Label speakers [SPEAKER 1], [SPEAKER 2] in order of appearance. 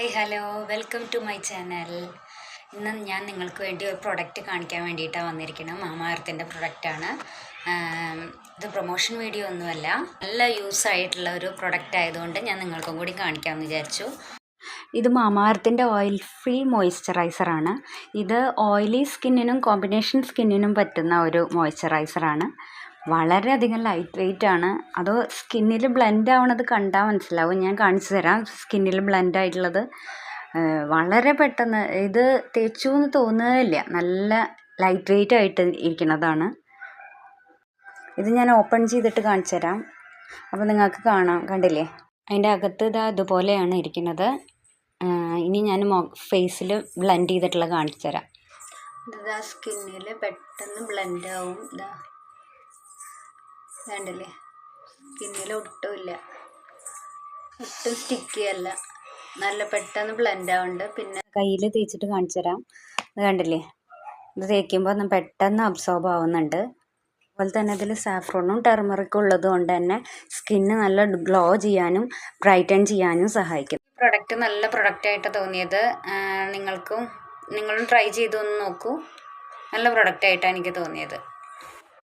[SPEAKER 1] Hi hello welcome to my channel. ഇന്ന് ഞാൻ നിങ്ങൾക്ക് വേണ്ടി ഒരു പ്രൊഡക്റ്റ് കാണിക്കാൻ വേണ്ടിയിട്ടാണ് വന്നിരിക്കുന്നത്. മാമാ എർത്തിൻ്റെ പ്രൊഡക്റ്റാണ്. ഇത് പ്രൊമോഷൻ വീഡിയോ ഒന്നുമല്ല, നല്ല യൂസ് ആയിട്ടുള്ള ഒരു പ്രൊഡക്റ്റ് ആയതുകൊണ്ട് ഞാൻ നിങ്ങൾക്കും കൂടി കാണിക്കാമെന്ന് വിചാരിച്ചു. ഇത് മാമാ എർത്തിൻ്റെ ഓയിൽ ഫ്രീ മോയ്സ്ചറൈസറാണ്. ഇത് ഓയിലി സ്കിന്നിനും കോമ്പിനേഷൻ സ്കിന്നിനും പറ്റുന്ന ഒരു മോയ്സ്ചറൈസറാണ്. വളരെയധികം ലൈറ്റ് വെയ്റ്റ് ആണ്. അത് സ്കിന്നിൽ ബ്ലെൻഡ് ആവണത് കണ്ടാൽ മനസ്സിലാവും. ഞാൻ കാണിച്ചു തരാം. സ്കിന്നിൽ ബ്ലെൻഡ് ആയിട്ടുള്ളത് വളരെ പെട്ടെന്ന് ഇത് തേച്ചു എന്ന് തോന്നുകയില്ല. നല്ല ലൈറ്റ് വെയ്റ്റ് ആയിട്ട് ഇരിക്കുന്നതാണ്. ഇത് ഞാൻ ഓപ്പൺ ചെയ്തിട്ട് കാണിച്ചു തരാം. അപ്പോൾ നിങ്ങൾക്ക് കാണാം, കണ്ടില്ലേ? അതിൻ്റെ അകത്ത് ഇതാ ഇതുപോലെയാണ് ഇരിക്കുന്നത്. ഇനി ഞാൻ ഫേസിൽ ബ്ലെൻഡ് ചെയ്തിട്ടുള്ള കാണിച്ചു തരാം. ഇതാ സ്കിന്നിൽ പെട്ടെന്ന് ബ്ലെൻഡ് ആവും. ഇതാ വേണ്ടല്ലേ, സ്കിന്നിൽ ഒട്ടുമില്ല, ഒട്ടും സ്റ്റിക്കിയല്ല, നല്ല പെട്ടെന്ന് ബ്ലെൻഡ് ആവുന്നുണ്ട്. പിന്നെ കയ്യിൽ തേച്ചിട്ട് കാണിച്ചു തരാം. ഇത് കണ്ടില്ലേ, ഇത് തേക്കുമ്പോൾ പെട്ടെന്ന് അബ്സോർബ് ആവുന്നുണ്ട്. അതുപോലെ തന്നെ ഇതിൽ സാഫ്രോണും ടർമറിക്കും ഉള്ളത് കൊണ്ട് തന്നെ സ്കിന്ന് നല്ല ഗ്ലോ ചെയ്യാനും ബ്രൈറ്റൻ ചെയ്യാനും സഹായിക്കും. ഈ പ്രൊഡക്റ്റ് നല്ല പ്രൊഡക്റ്റായിട്ട് തോന്നിയത്. നിങ്ങളും ട്രൈ ചെയ്തൊന്ന് നോക്കൂ. നല്ല പ്രൊഡക്റ്റായിട്ടാണ് എനിക്ക് തോന്നിയത്.